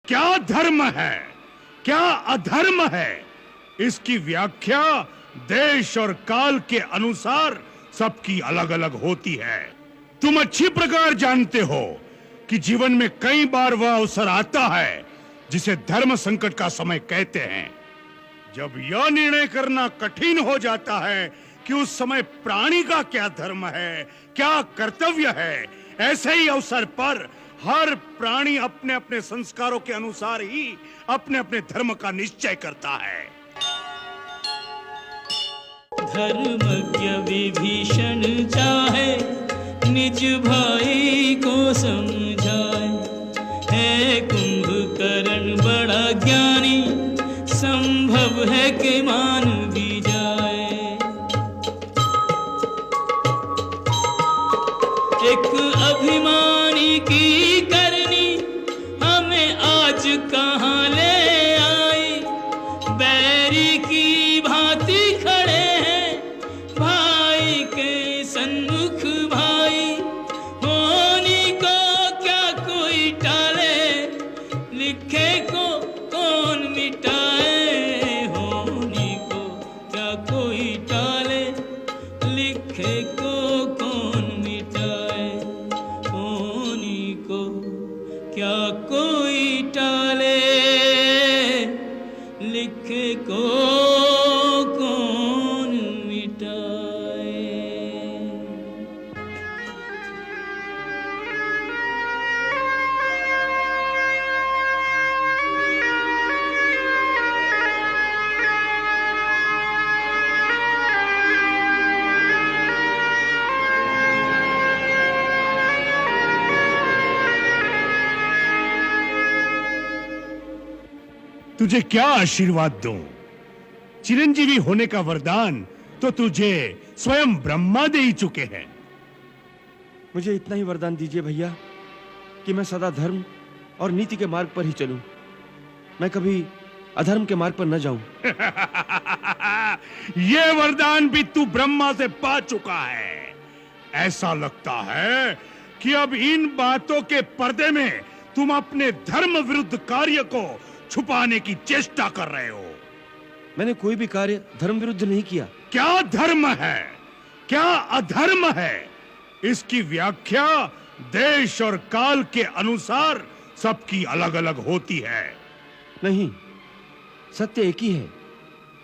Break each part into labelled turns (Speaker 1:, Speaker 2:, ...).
Speaker 1: क्या धर्म है, क्या अधर्म है, इसकी व्याख्या देश और काल के अनुसार सबकी अलग अलग होती है। तुम अच्छी प्रकार जानते हो कि जीवन में कई बार वह अवसर आता है जिसे धर्म संकट का समय कहते हैं। जब यह निर्णय करना कठिन हो जाता है कि उस समय प्राणी का क्या धर्म है, क्या कर्तव्य है, ऐसे ही अवसर पर हर प्राणी अपने अपने संस्कारों के अनुसार ही अपने अपने धर्म का निश्चय करता है।
Speaker 2: धर्मज्ञ विभीषण चाहे निज भाई को समझाए, है कुंभकर्ण बड़ा ज्ञानी, संभव है कि मान भी जाए। एक अभिमानी की करनी हमें आज कहाँ ले आई, बैरी की भांति खड़े हैं भाई के सन्मुख भाई, होनी को क्या कोई टाले, लिखे को कौन मिटाए, होनी को क्या कोई टाले, लिखे को कौन मिटाए, होनी को क्या कोई टाले, लिखे को कौन मिटाए।
Speaker 1: तुझे क्या आशीर्वाद दूं? चिरंजीवी होने का वरदान तो तुझे स्वयं ब्रह्मा दे ही चुके हैं।
Speaker 3: मुझे इतना ही वरदान दीजिए भैया कि मैं सदा धर्म और नीति के मार्ग पर ही चलूं, मैं कभी अधर्म के मार्ग पर न जाऊं।
Speaker 1: ये वरदान भी तू ब्रह्मा से पा चुका है। ऐसा लगता है कि अब इन बातों के पर्दे में तुम अपने धर्म विरुद्ध कार्य को छुपाने की चेष्टा कर रहे हो।
Speaker 3: मैंने कोई भी कार्य धर्म विरुद्ध नहीं किया।
Speaker 1: क्या धर्म है, क्या अधर्म है, इसकी व्याख्या देश और काल के अनुसार सबकी अलग अलग होती है।
Speaker 3: नहीं, सत्य एक ही है,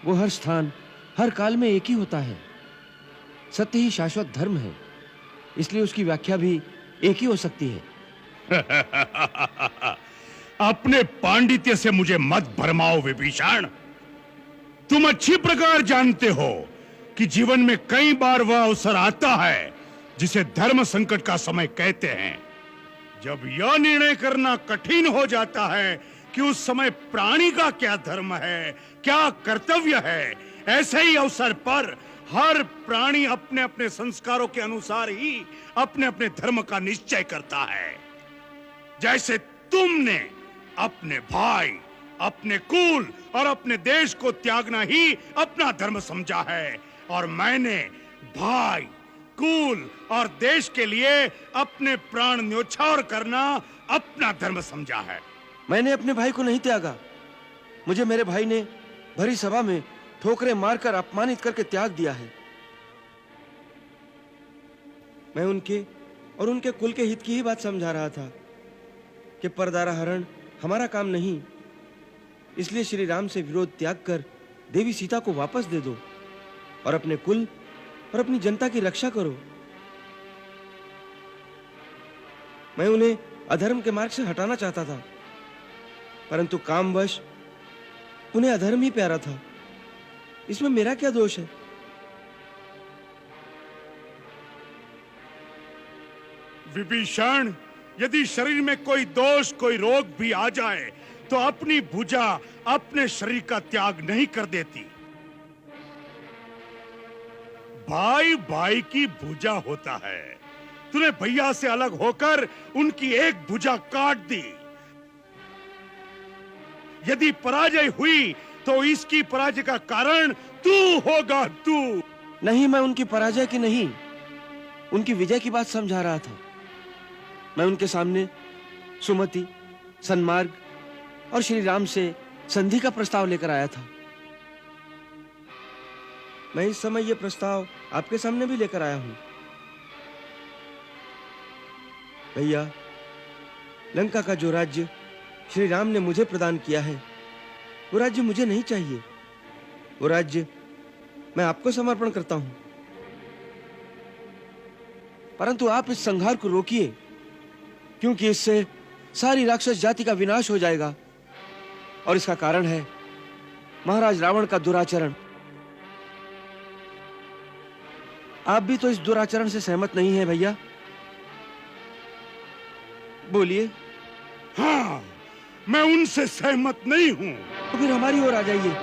Speaker 3: वो हर स्थान हर काल में एक ही होता है। सत्य ही शाश्वत धर्म है, इसलिए उसकी व्याख्या भी एक ही हो सकती है।
Speaker 1: अपने पांडित्य से मुझे मत भरमाओ विभीषण। तुम अच्छी प्रकार जानते हो कि जीवन में कई बार वह अवसर आता है जिसे धर्म संकट का समय कहते हैं। जब यह निर्णय करना कठिन हो जाता है कि उस समय प्राणी का क्या धर्म है, क्या कर्तव्य है, ऐसे ही अवसर पर हर प्राणी अपने अपने संस्कारों के अनुसार ही अपने अपने धर्म का निश्चय करता है। जैसे तुमने अपने भाई, अपने कुल और अपने देश को त्यागना ही अपना धर्म समझा है, और मैंने भाई, कुल और देश के लिए अपने प्राण न्योछावर करना अपना धर्म समझा है।
Speaker 3: मैंने अपने भाई को नहीं त्यागा, मुझे मेरे भाई ने भरी सभा में ठोकरें मारकर अपमानित करके त्याग दिया है। मैं उनके और उनके कुल के हित की ही बात समझा रहा था कि परदारा हरण हमारा काम नहीं, इसलिए श्री राम से विरोध त्याग कर देवी सीता को वापस दे दो और अपने कुल और अपनी जनता की रक्षा करो। मैं उन्हें अधर्म के मार्ग से हटाना चाहता था, परंतु कामवश उन्हें अधर्म ही प्यारा था। इसमें मेरा क्या दोष है?
Speaker 1: विभीषण, यदि शरीर में कोई दोष, कोई रोग भी आ जाए तो अपनी भुजा अपने शरीर का त्याग नहीं कर देती। भाई भाई की भुजा होता है। तूने भैया से अलग होकर उनकी एक भुजा काट दी। यदि पराजय हुई तो इसकी पराजय का कारण तू होगा, तू।
Speaker 3: नहीं, मैं उनकी पराजय की नहीं, उनकी विजय की बात समझा रहा था। मैं उनके सामने सुमति, सन्मार्ग, और श्री राम से संधि का प्रस्ताव लेकर आया था। मैं इस समय यह प्रस्ताव आपके सामने भी लेकर आया हूं। भैया, लंका का जो राज्य श्री राम ने मुझे प्रदान किया है, वो राज्य मुझे नहीं चाहिए। वो राज्य मैं आपको समर्पण करता हूं। परंतु आप इस संहार को रोकिए, क्योंकि इससे सारी राक्षस जाति का विनाश हो जाएगा, और इसका कारण है महाराज रावण का दुराचरण। आप भी तो इस दुराचरण से सहमत नहीं है भैया? बोलिए।
Speaker 1: हाँ, मैं उनसे सहमत नहीं हूं।
Speaker 3: तो फिर हमारी ओर आ जाइए।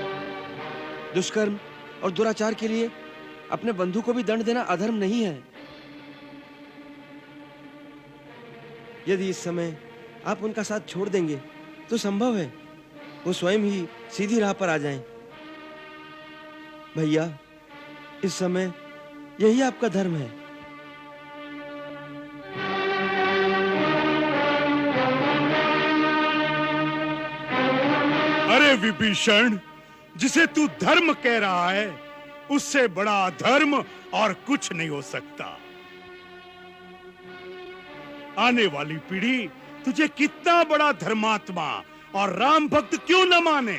Speaker 3: दुष्कर्म और दुराचार के लिए अपने बंधु को भी दंड देना अधर्म नहीं है। यदि इस समय आप उनका साथ छोड़ देंगे तो संभव है वो स्वयं ही सीधी राह पर आ जाएं। भैया, इस समय यही आपका धर्म है।
Speaker 1: अरे विभीषण, जिसे तू धर्म कह रहा है, उससे बड़ा अधर्म और कुछ नहीं हो सकता। आने वाली पीढ़ी तुझे कितना बड़ा धर्मात्मा और राम भक्त क्यों न माने,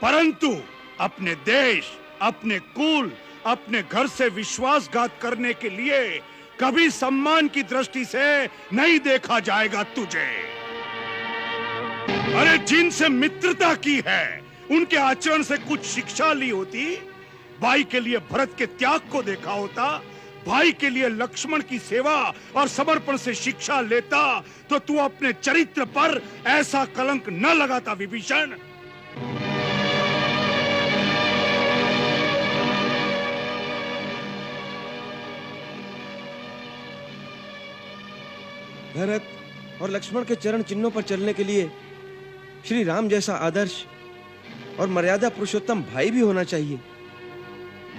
Speaker 1: परंतु अपने देश, अपने कुल, अपने घर से विश्वासघात करने के लिए कभी सम्मान की दृष्टि से नहीं देखा जाएगा तुझे। अरे जिनसे मित्रता की है, उनके आचरण से कुछ शिक्षा ली होती, भाई के लिए भरत के त्याग को देखा होता, भाई के लिए लक्ष्मण की सेवा और समर्पण से शिक्षा लेता, तो तू अपने चरित्र पर ऐसा कलंक न लगाता विभीषण।
Speaker 3: भरत और लक्ष्मण के चरण चिन्हों पर चलने के लिए श्री राम जैसा आदर्श और मर्यादा पुरुषोत्तम भाई भी होना चाहिए।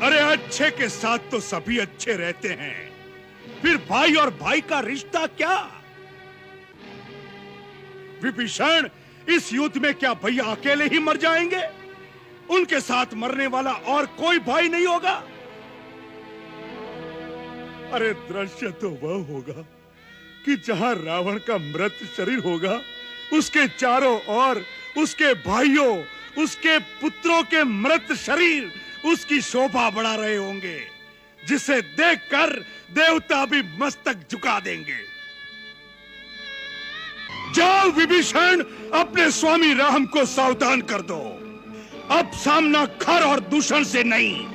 Speaker 1: अरे अच्छे के साथ तो सभी अच्छे रहते हैं, फिर भाई और भाई का रिश्ता क्या? विभीषण, इस युद्ध में क्या भैया अकेले ही मर जाएंगे? उनके साथ मरने वाला और कोई भाई नहीं होगा? अरे दृश्य तो वह होगा कि जहां रावण का मृत शरीर होगा, उसके चारों ओर उसके भाइयों, उसके पुत्रों के मृत शरीर उसकी शोभा बढ़ा रहे होंगे, जिसे देखकर देवता भी मस्तक झुका देंगे। जाओ विभीषण, अपने स्वामी राम को सावधान कर दो। अब सामना खर और दूषण से नहीं,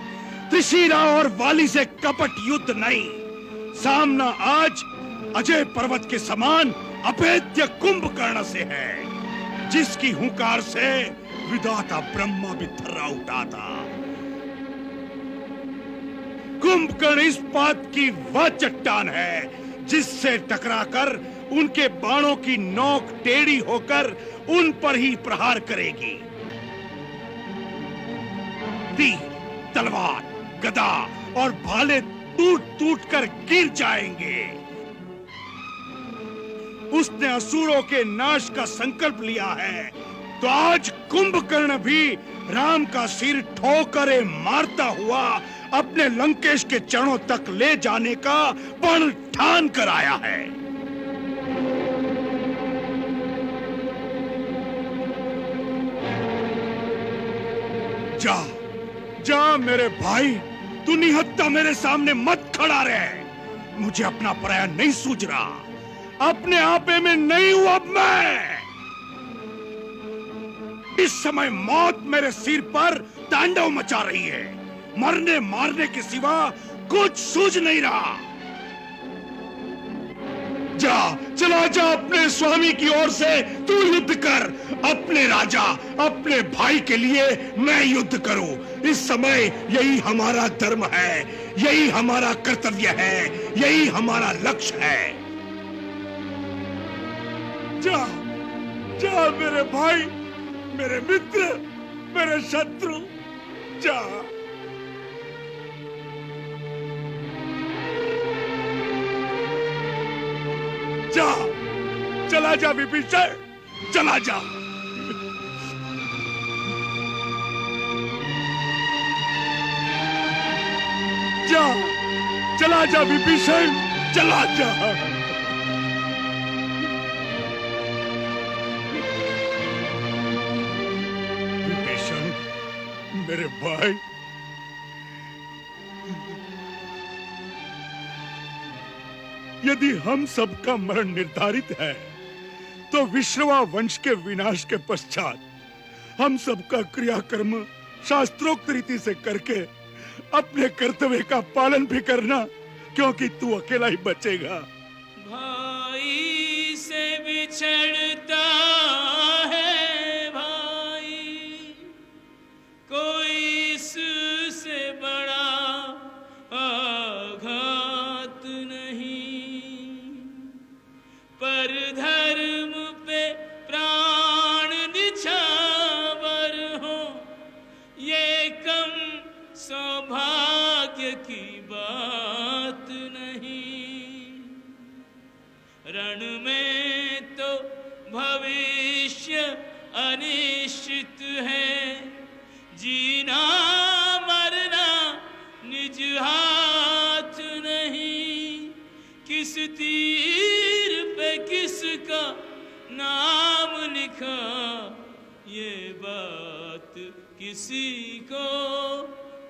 Speaker 1: त्रिशिरा और वाली से कपट युद्ध नहीं, सामना आज अजय पर्वत के समान अभेद्य कुंभकर्ण से है, जिसकी हुंकार से विधाता ब्रह्मा भी थर्रा उठा था। कुंभकर्ण इस बात की वह चट्टान है जिससे टकराकर उनके बाणों की नोक टेढ़ी होकर उन पर ही प्रहार करेगी। तीर, तलवार, गदा और भाले टूट-टूट कर गिर जाएंगे। उसने असुरों के नाश का संकल्प लिया है, तो आज कुंभकर्ण भी राम का सिर ठोकरे मारता हुआ अपने लंकेश के चरणों तक ले जाने का प्रण ठान कर आया है। जा, जा मेरे भाई, तू निहत्था मेरे सामने मत खड़ा रहे। मुझे अपना पराया नहीं सूझ रहा, अपने आपे में नहीं हूं अब मैं। इस समय मौत मेरे सिर पर तांडव मचा रही है, मरने मारने के सिवा कुछ सूझ नहीं रहा। जा, चला जा अपने स्वामी की ओर से तू युद्ध कर। अपने राजा, अपने भाई के लिए मैं युद्ध करूं। इस समय यही हमारा धर्म है, यही हमारा कर्तव्य है, यही हमारा लक्ष्य है। जा, जा मेरे भाई, मेरे मित्र, मेरे शत्रु, जा। जा, चला जा विभीषण, चला जा, जा, चला जा विभीषण, चला जा। विभीषण मेरे भाई, यदि हम सबका मरण निर्धारित है तो विश्रवा वंश के विनाश के पश्चात हम सबका क्रियाकर्म शास्त्रोक्त रीति से करके अपने कर्तव्य का पालन भी करना, क्योंकि तू अकेला ही बचेगा।
Speaker 2: भाई से बिछड़ता है भाई, कोई इससे बड़ा आघात नहीं, पर धर्म पे प्राण निछावर हो ये कम सौभाग्य की बात नहीं। रण में तो भविष्य अनिश्चित है, जीना मरना निज हाथ नहीं, किस तीर पे किसका नाम लिखा ये बात किसी को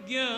Speaker 2: ज्ञान।